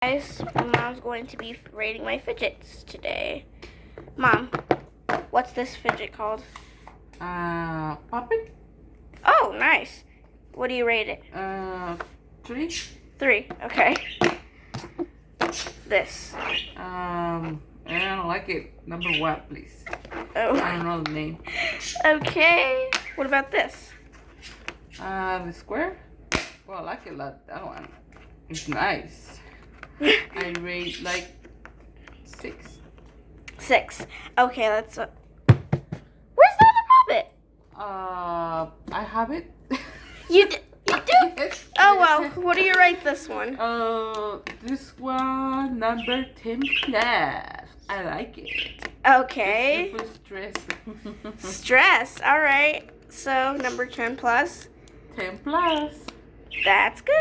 Guys, my mom's going to be rating my fidgets today. Mom, what's this fidget called? Puppet. Oh, nice. What do you rate it? 3. 3. Okay. This. I don't like it. Number what, please? Oh. I don't know the name. Okay. What about this? The square. Well, I like it a lot. That one. It's nice. I rate like 6. 6. Okay, let's. Where's the other puppet? I have it. You do? Yes. Oh well. What do you rate this one? This one number 10 plus. I like it. Okay. It's super stress. Stress. All right. So number 10 plus. 10 plus. That's good.